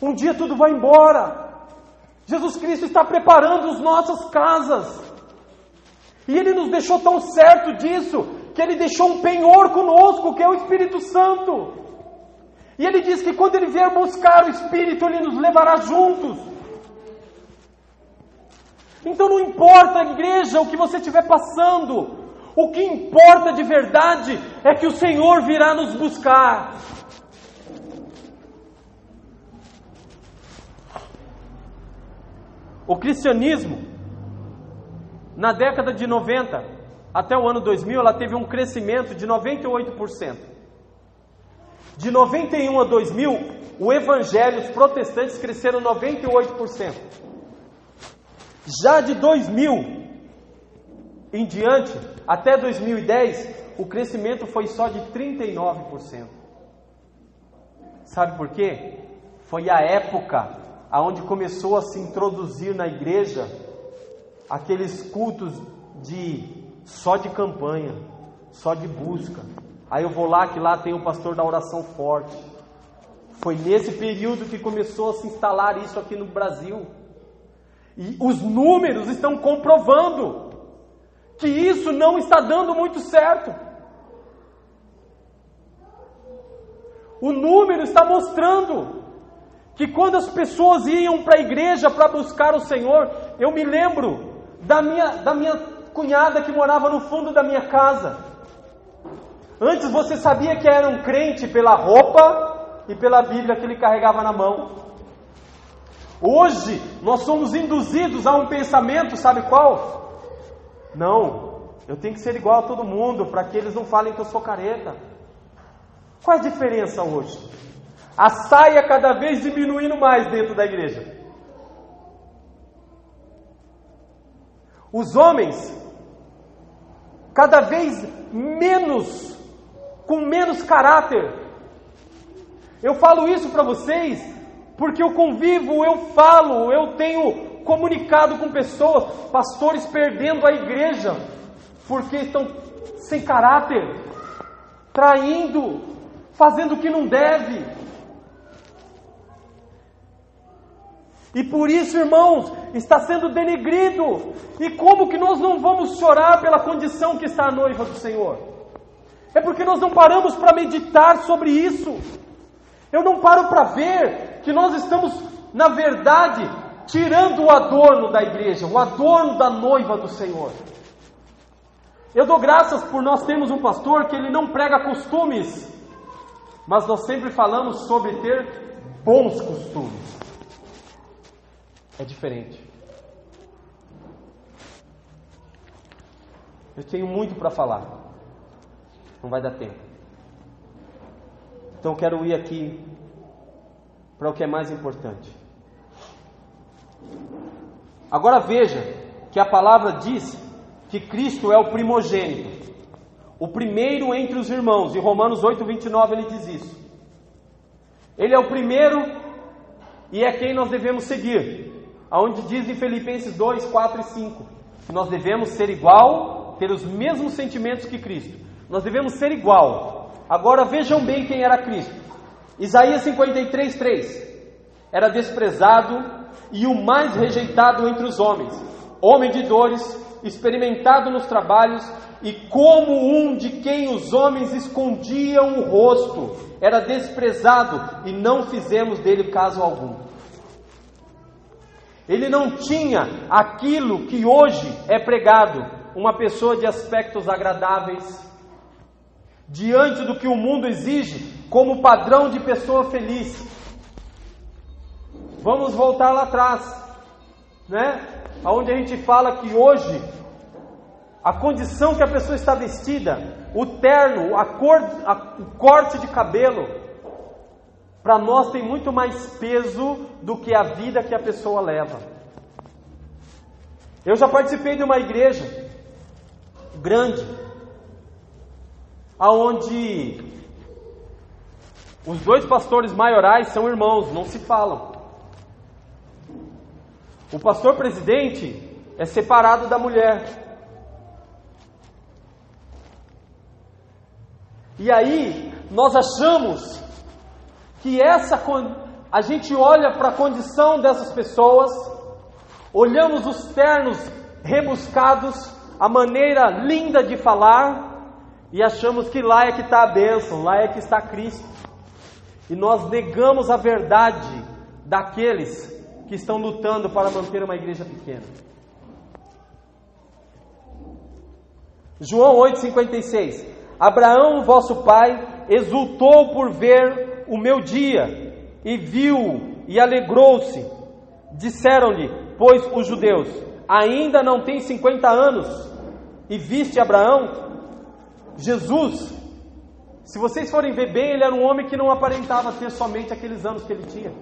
Um dia tudo vai embora. Jesus Cristo está preparando as nossas casas. E Ele nos deixou tão certo disso, que Ele deixou um penhor conosco, que é o Espírito Santo. E Ele diz que quando Ele vier buscar o Espírito, Ele nos levará juntos. Então não importa, igreja, o que você estiver passando. O que importa de verdade é que o Senhor virá nos buscar. O cristianismo, na década de 90 até o ano 2000, ela teve um crescimento de 98%. De 91 a 2000, o evangelho, os protestantes cresceram 98%. Já de 2000 em diante, até 2010, o crescimento foi só de 39%. Sabe por quê? Foi a época aonde começou a se introduzir na igreja aqueles cultos só de campanha, só de busca. Aí eu vou lá, que lá tem o pastor da oração forte. Foi nesse período que começou a se instalar isso aqui no Brasil. E os números estão comprovando que isso não está dando muito certo. O número está mostrando que quando as pessoas iam para a igreja para buscar o Senhor, eu me lembro da minha cunhada que morava no fundo da minha casa. Antes você sabia que era um crente pela roupa e pela Bíblia que ele carregava na mão. Hoje nós somos induzidos a um pensamento, sabe qual? Não, eu tenho que ser igual a todo mundo para que eles não falem que eu sou careta. Qual é a diferença hoje? A saia cada vez diminuindo mais dentro da igreja. Os homens cada vez menos, com menos caráter. Eu falo isso para vocês porque eu convivo, eu tenho comunicado com pessoas, pastores perdendo a igreja porque estão sem caráter, traindo, fazendo o que não deve. E por isso, irmãos, está sendo denegrido. E como que nós não vamos chorar pela condição que está a noiva do Senhor? É porque nós não paramos para meditar sobre isso. Eu não paro para ver que nós estamos, na verdade, tirando o adorno da igreja, o adorno da noiva do Senhor. Eu dou graças por nós termos um pastor que ele não prega costumes, mas nós sempre falamos sobre ter bons costumes. É diferente. Eu tenho muito para falar. Não vai dar tempo. Então eu quero ir aqui para o que é mais importante. Agora veja que a palavra diz que Cristo é o primogênito. o primeiro entre os irmãos. Em Romanos 8:29 ele diz isso. Ele é o primeiro e é quem nós devemos seguir. Aonde diz em Filipenses 2, 4 e 5, que nós devemos ser igual, ter os mesmos sentimentos que Cristo. Nós devemos ser igual. Agora vejam bem quem era Cristo. Isaías 53, 3. Era desprezado e o mais rejeitado entre os homens, homem de dores, experimentado nos trabalhos, e como um de quem os homens escondiam o rosto, era desprezado e não fizemos dele caso algum. Ele não tinha aquilo que hoje é pregado, uma pessoa de aspectos agradáveis, diante do que o mundo exige como padrão de pessoa feliz. Vamos voltar lá atrás, né? Onde a gente fala que hoje a condição que a pessoa está vestida, o terno, a cor, o corte de cabelo, para nós tem muito mais peso do que a vida que a pessoa leva. Eu já participei de uma igreja grande, aonde os dois pastores maiorais são irmãos, não se falam. O pastor presidente é separado da mulher. E aí, nós achamos que a gente olha para a condição dessas pessoas, olhamos os ternos rebuscados, a maneira linda de falar, e achamos que lá é que está a bênção, lá é que está Cristo. E nós negamos a verdade daqueles que estão lutando para manter uma igreja pequena. João 8,56. Abraão, vosso pai, exultou por ver o meu dia, e viu e alegrou-se. Disseram-lhe, pois, os judeus, ainda não tem 50 anos, e viste Abraão? Jesus, se vocês forem ver bem, ele era um homem que não aparentava ter somente aqueles anos que ele tinha.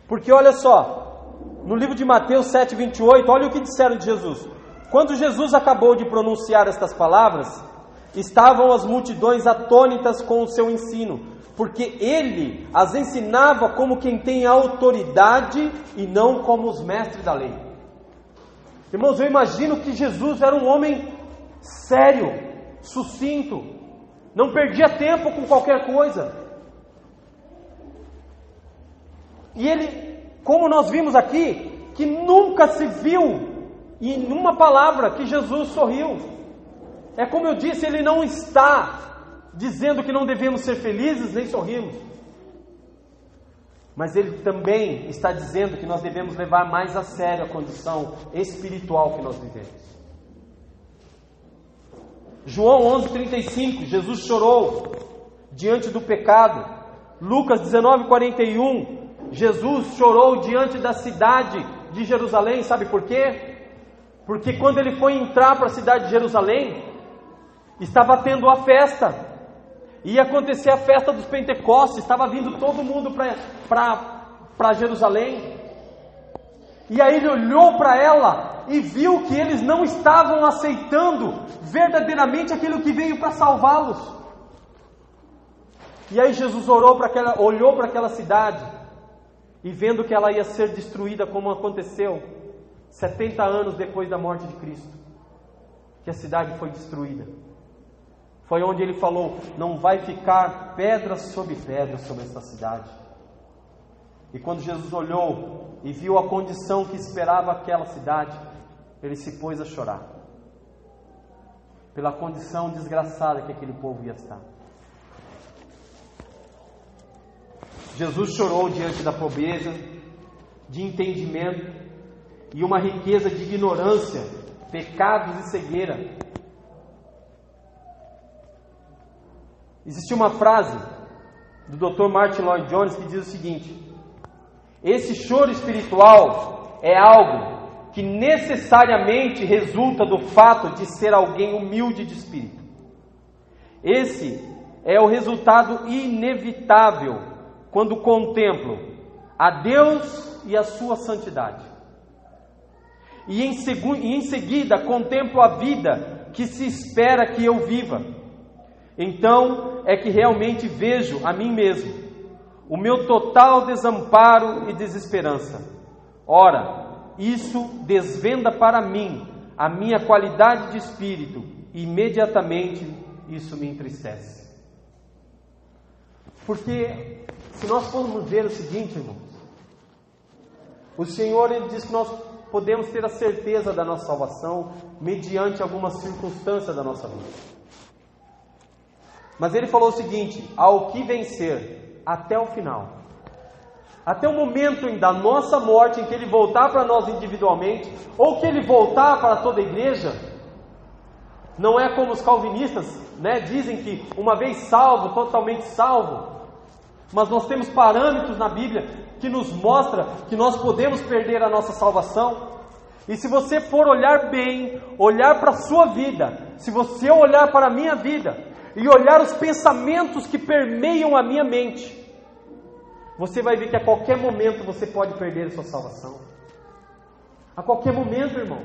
Porque olha só, no livro de Mateus 7,28, olha o que disseram de Jesus. Quando Jesus acabou de pronunciar estas palavras, estavam as multidões atônitas com o seu ensino, porque ele as ensinava como quem tem autoridade e não como os mestres da lei. Irmãos, eu imagino que Jesus era um homem sério, sucinto, não perdia tempo com qualquer coisa. E ele, como nós vimos aqui, que nunca se viu em uma palavra que Jesus sorriu. É como eu disse, ele não está dizendo que não devemos ser felizes nem sorrirmos. Mas ele também está dizendo que nós devemos levar mais a sério a condição espiritual que nós vivemos. João 11,35, Jesus chorou diante do pecado. Lucas 19,41, Jesus chorou diante da cidade de Jerusalém. Sabe por quê? Porque quando ele foi entrar para a cidade de Jerusalém, estava tendo a festa, ia acontecer a festa dos Pentecostes, estava vindo todo mundo para Jerusalém, e aí ele olhou para ela e viu que eles não estavam aceitando verdadeiramente aquilo que veio para salvá-los. E aí Jesus olhou para aquela cidade, e vendo que ela ia ser destruída como aconteceu 70 anos depois da morte de Cristo, que a cidade foi destruída. Foi onde ele falou, não vai ficar pedra sobre esta cidade. E quando Jesus olhou e viu a condição que esperava aquela cidade, ele se pôs a chorar, pela condição desgraçada que aquele povo ia estar. Jesus chorou diante da pobreza, de entendimento e uma riqueza de ignorância, pecados e cegueira. Existe uma frase do Dr. Martin Lloyd Jones que diz o seguinte: esse choro espiritual é algo que necessariamente resulta do fato de ser alguém humilde de espírito. Esse é o resultado inevitável quando contemplo a Deus e a sua santidade. E em seguida contemplo a vida que se espera que eu viva. Então é que realmente vejo a mim mesmo, o meu total desamparo e desesperança. Ora, isso desvenda para mim a minha qualidade de espírito, e imediatamente isso me entristece. Porque se nós formos ver o seguinte, irmãos, o Senhor, Ele diz que nós podemos ter a certeza da nossa salvação mediante algumas circunstâncias da nossa vida. Mas Ele falou o seguinte: ao que vencer até o final, até o momento da nossa morte, em que Ele voltar para nós individualmente, ou que Ele voltar para toda a igreja. Não é como os calvinistas, dizem que uma vez salvo, totalmente salvo. Mas nós temos parâmetros na Bíblia que nos mostra que nós podemos perder a nossa salvação. E se você for olhar bem, olhar para a sua vida, se você olhar para a minha vida e olhar os pensamentos que permeiam a minha mente, você vai ver que a qualquer momento você pode perder a sua salvação. A qualquer momento, irmão.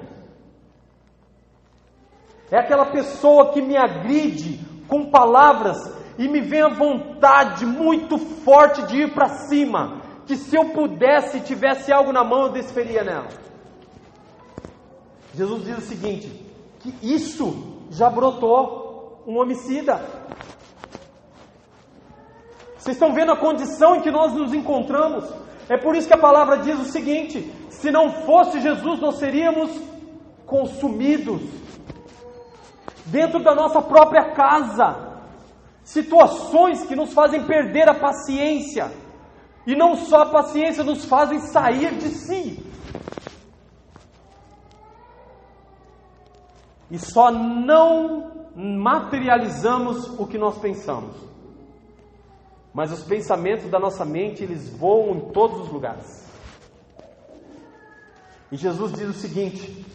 É aquela pessoa que me agride com palavras e me vem a vontade muito forte de ir para cima, que se eu pudesse, tivesse algo na mão, eu desferia nela. Jesus diz o seguinte, que isso já brotou um homicida. Vocês estão vendo a condição em que nós nos encontramos? É por isso que a palavra diz o seguinte: se não fosse Jesus, nós seríamos consumidos dentro da nossa própria casa. Situações que nos fazem perder a paciência, e não só a paciência, nos fazem sair de si. E só não materializamos o que nós pensamos, mas os pensamentos da nossa mente, eles voam em todos os lugares. E Jesus diz o seguinte,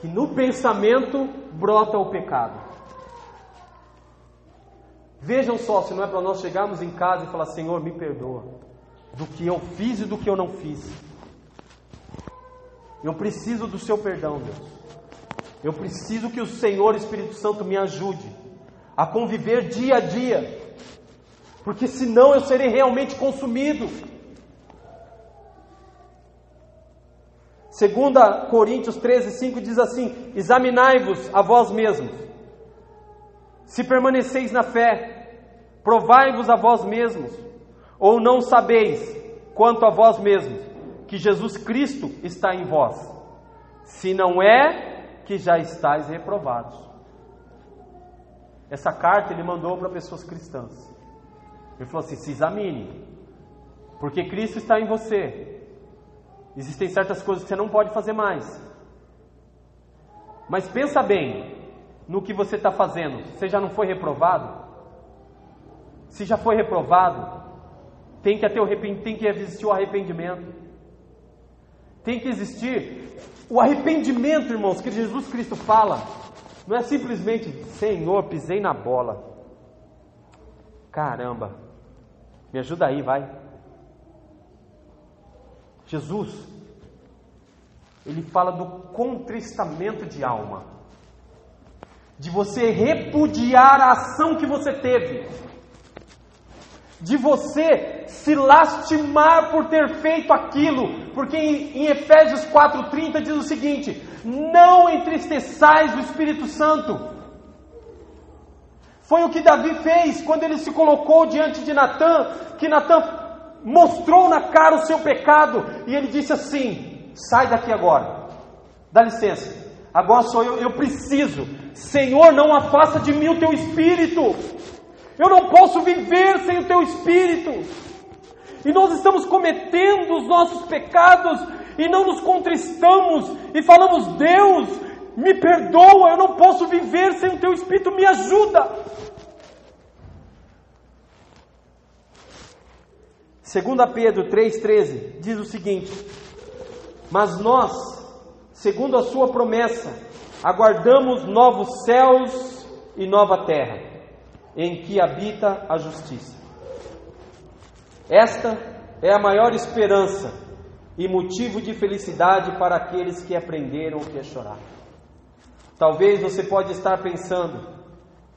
que no pensamento brota o pecado. Vejam só, se não é para nós chegarmos em casa e falar: Senhor, me perdoa do que eu fiz e do que eu não fiz. Eu preciso do seu perdão, Deus. Eu preciso que o Senhor Espírito Santo me ajude a conviver dia a dia, porque senão eu serei realmente consumido. 2 Coríntios 13:5 diz assim: examinai-vos a vós mesmos, se permaneceis na fé, provai-vos a vós mesmos, ou não sabeis, quanto a vós mesmos, que Jesus Cristo está em vós, se não é que já estáis reprovados. Essa carta ele mandou para pessoas cristãs. Ele falou assim: se examine, porque Cristo está em você. Existem certas coisas que você não pode fazer mais, mas pensa bem no que você está fazendo. Você já não foi reprovado? Se já foi reprovado, tem que existir o arrependimento. Tem que existir o arrependimento, irmãos, que Jesus Cristo fala. Não é simplesmente: Senhor, pisei na bola, caramba, me ajuda aí, vai. Jesus, ele fala do contristamento de alma, de você repudiar a ação que você teve, de você se lastimar por ter feito aquilo, porque em Efésios 4:30 diz o seguinte: não entristeçais o Espírito Santo. Foi o que Davi fez quando ele se colocou diante de Natã, que Natã mostrou na cara o seu pecado, e ele disse assim: sai daqui agora, dá licença, agora sou eu preciso, Senhor, não afasta de mim o teu Espírito, eu não posso viver sem o teu Espírito. E nós estamos cometendo os nossos pecados e não nos contristamos e falamos: Deus, me perdoa, eu não posso viver sem o teu Espírito, me ajuda. 2 Pedro 3,13 diz o seguinte: mas nós, segundo a sua promessa, aguardamos novos céus e nova terra, em que habita a justiça. Esta é a maior esperança e motivo de felicidade para aqueles que aprenderam o que é chorar. Talvez você pode estar pensando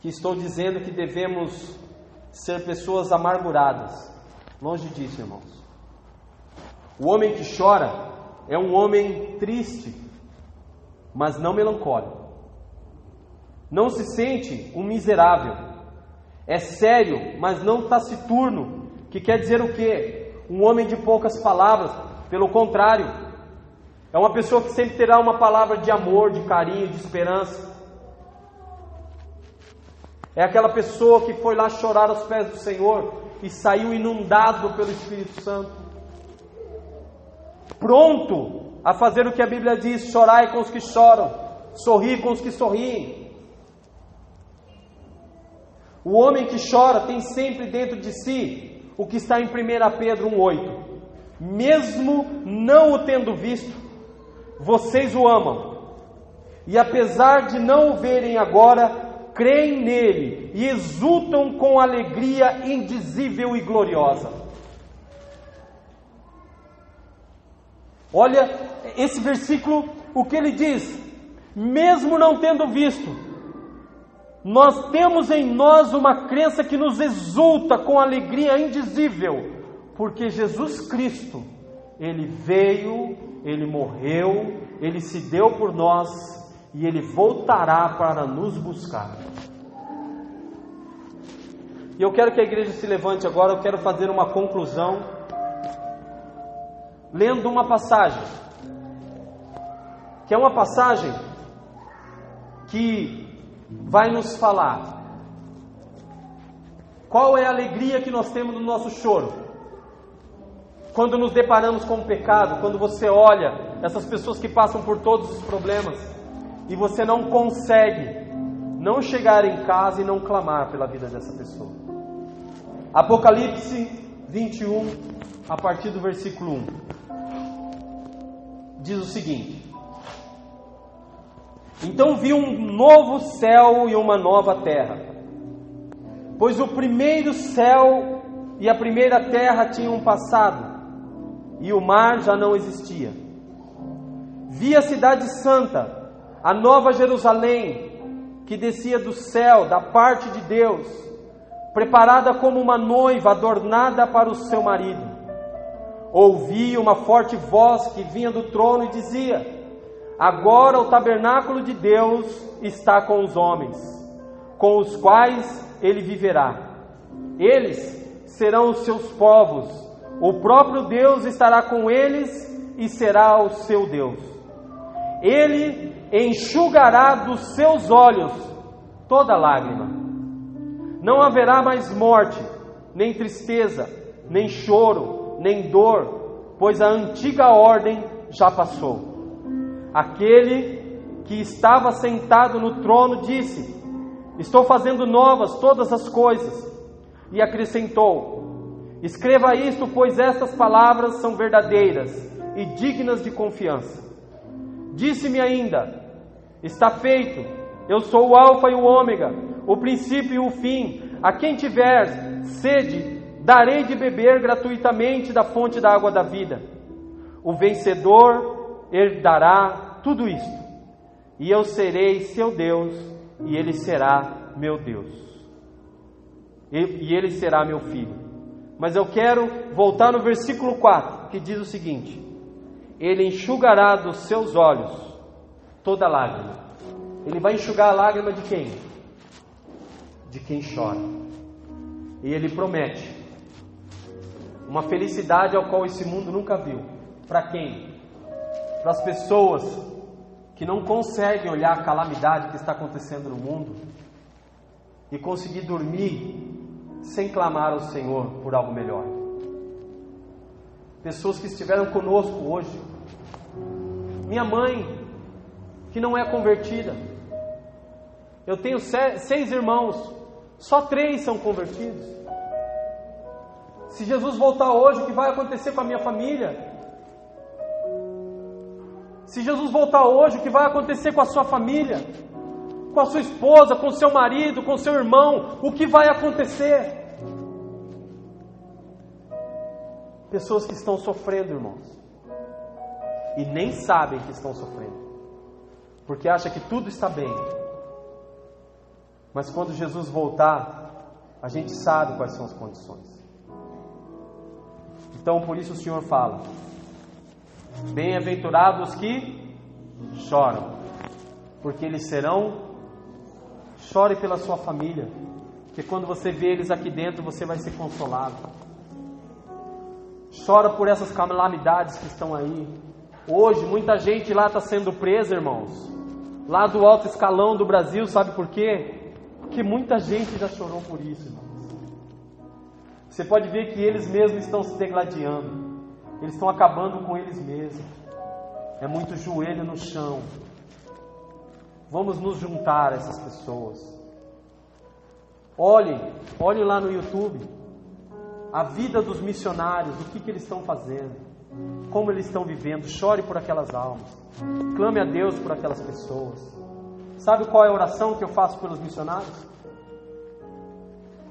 que estou dizendo que devemos ser pessoas amarguradas. Longe disso, irmãos. O homem que chora é um homem triste, mas não melancólico. Não se sente um miserável. É sério, mas não taciturno, que quer dizer o quê? Um homem de poucas palavras. Pelo contrário, é uma pessoa que sempre terá uma palavra de amor, de carinho, de esperança. É aquela pessoa que foi lá chorar aos pés do Senhor e saiu inundado pelo Espírito Santo, pronto a fazer o que a Bíblia diz: chorai com os que choram, sorri com os que sorriem. O homem que chora tem sempre dentro de si o que está em 1 Pedro 1,8: mesmo não o tendo visto, vocês o amam, e apesar de não o verem agora, creem nele e exultam com alegria indizível e gloriosa. Olha esse versículo, o que ele diz: mesmo não tendo visto, nós temos em nós uma crença que nos exulta com alegria indizível, porque Jesus Cristo, Ele veio, Ele morreu, Ele se deu por nós e Ele voltará para nos buscar. E eu quero que a igreja se levante agora. Eu quero fazer uma conclusão lendo uma passagem, que é uma passagem que vai nos falar qual é a alegria que nós temos no nosso choro, quando nos deparamos com o pecado, quando você olha essas pessoas que passam por todos os problemas e você não consegue não chegar em casa e não clamar pela vida dessa pessoa. Apocalipse 21, a partir do versículo 1, diz o seguinte: então vi um novo céu e uma nova terra, pois o primeiro céu e a primeira terra tinham passado, e o mar já não existia. Vi a cidade santa, a nova Jerusalém, que descia do céu, da parte de Deus, preparada como uma noiva adornada para o seu marido. Ouvi uma forte voz que vinha do trono e dizia: agora o tabernáculo de Deus está com os homens, com os quais ele viverá. Eles serão os seus povos, o próprio Deus estará com eles e será o seu Deus. Ele enxugará dos seus olhos toda lágrima. Não haverá mais morte, nem tristeza, nem choro, nem dor, pois a antiga ordem já passou. Aquele que estava sentado no trono disse: estou fazendo novas todas as coisas. E acrescentou: escreva isto, pois estas palavras são verdadeiras e dignas de confiança. Disse-me ainda: está feito, eu sou o Alfa e o Ômega, o princípio e o fim. A quem tiver sede, darei de beber gratuitamente da fonte da água da vida. O vencedor herdará tudo isto, e eu serei seu Deus, e ele será meu Deus, e ele será meu filho. Mas eu quero voltar no versículo 4, que diz o seguinte: ele enxugará dos seus olhos toda lágrima. Ele vai enxugar a lágrima de quem? De quem chora. E ele promete uma felicidade ao qual esse mundo nunca viu. Para quem? Para as pessoas que não conseguem olhar a calamidade que está acontecendo no mundo e conseguir dormir sem clamar ao Senhor por algo melhor. Pessoas que estiveram conosco hoje. Minha mãe, que não é convertida. Eu tenho 6 irmãos, só 3 são convertidos. Se Jesus voltar hoje, o que vai acontecer com a minha família? Se Jesus voltar hoje, o que vai acontecer com a sua família? Com a sua esposa, com o seu marido, com o seu irmão? O que vai acontecer? Pessoas que estão sofrendo, irmãos, e nem sabem que estão sofrendo. porque acha que tudo está bem. Mas quando Jesus voltar, a gente sabe quais são as condições. Então, por isso o Senhor fala: bem-aventurados que choram, porque eles serão. Chore pela sua família, porque quando você vê eles aqui dentro, você vai ser consolado. Chora por essas calamidades que estão aí. Hoje, muita gente lá está sendo presa, irmãos, lá do alto escalão do Brasil. Sabe por quê? Porque muita gente já chorou por isso, irmãos. Você pode ver que eles mesmos estão se degladiando, eles estão acabando com eles mesmos. É muito joelho no chão. Vamos nos juntar a essas pessoas. Olhem lá no YouTube a vida dos missionários, o que eles estão fazendo, como eles estão vivendo. Chore por aquelas almas, clame a Deus por aquelas pessoas. Sabe qual é a oração que eu faço pelos missionários?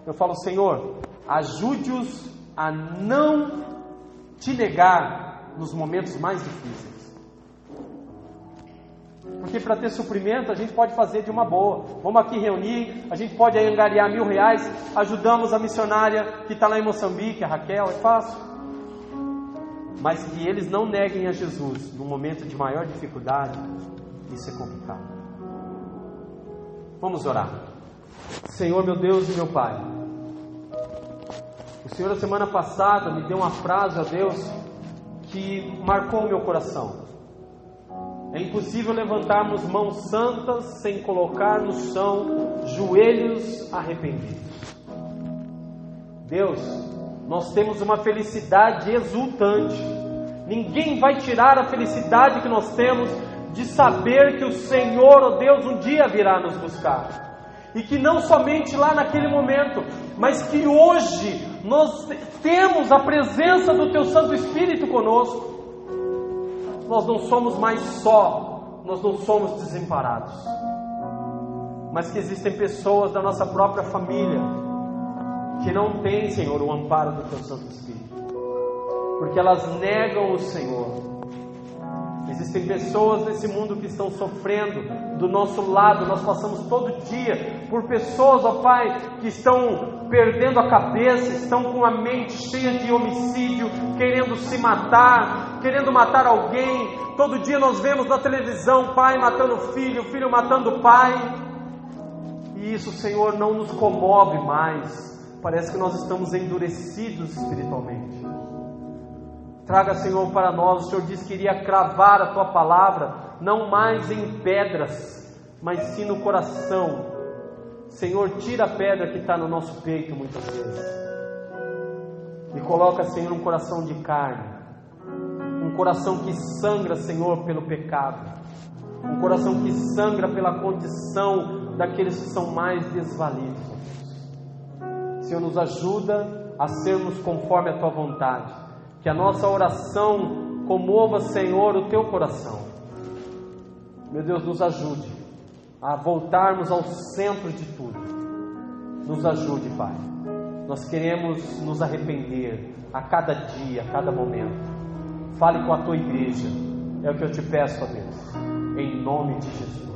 Eu falo: Senhor, ajude-os a não te negar nos momentos mais difíceis. Porque para ter suprimento a gente pode fazer de uma boa. Vamos aqui reunir, a gente pode angariar R$1.000, ajudamos a missionária que está lá em Moçambique, a Raquel, é fácil. Mas que eles não neguem a Jesus no momento de maior dificuldade, isso é complicado. Vamos orar. Senhor, meu Deus e meu Pai, o Senhor, a semana passada, me deu uma frase, ó Deus, que marcou o meu coração. É impossível levantarmos mãos santas sem colocar no chão joelhos arrependidos. Deus, nós temos uma felicidade exultante. Ninguém vai tirar a felicidade que nós temos de saber que o Senhor, ó Deus, um dia virá nos buscar. E que não somente lá naquele momento, mas que hoje nós temos a presença do Teu Santo Espírito conosco. Nós não somos mais só, nós não somos desamparados, mas que existem pessoas da nossa própria família que não têm, Senhor, o amparo do Teu Santo Espírito, porque elas negam o Senhor. Existem pessoas nesse mundo que estão sofrendo do nosso lado. Nós passamos todo dia por pessoas, ó Pai, que estão perdendo a cabeça, estão com a mente cheia de homicídio, querendo se matar, querendo matar alguém. Todo dia nós vemos na televisão pai matando filho, filho matando pai. E isso, Senhor, não nos comove mais. Parece que nós estamos endurecidos espiritualmente. Traga, Senhor, para nós. O Senhor disse que iria cravar a Tua palavra, não mais em pedras, mas sim no coração. Senhor, tira a pedra que está no nosso peito muitas vezes e coloca, Senhor, um coração de carne, um coração que sangra, Senhor, pelo pecado, um coração que sangra pela condição daqueles que são mais desvalidos. Senhor, nos ajuda a sermos conforme a Tua vontade. Que a nossa oração comova, Senhor, o Teu coração. Meu Deus, nos ajude a voltarmos ao centro de tudo. Nos ajude, Pai. Nós queremos nos arrepender a cada dia, a cada momento. Fale com a Tua igreja. É o que eu te peço, ó Deus, em nome de Jesus.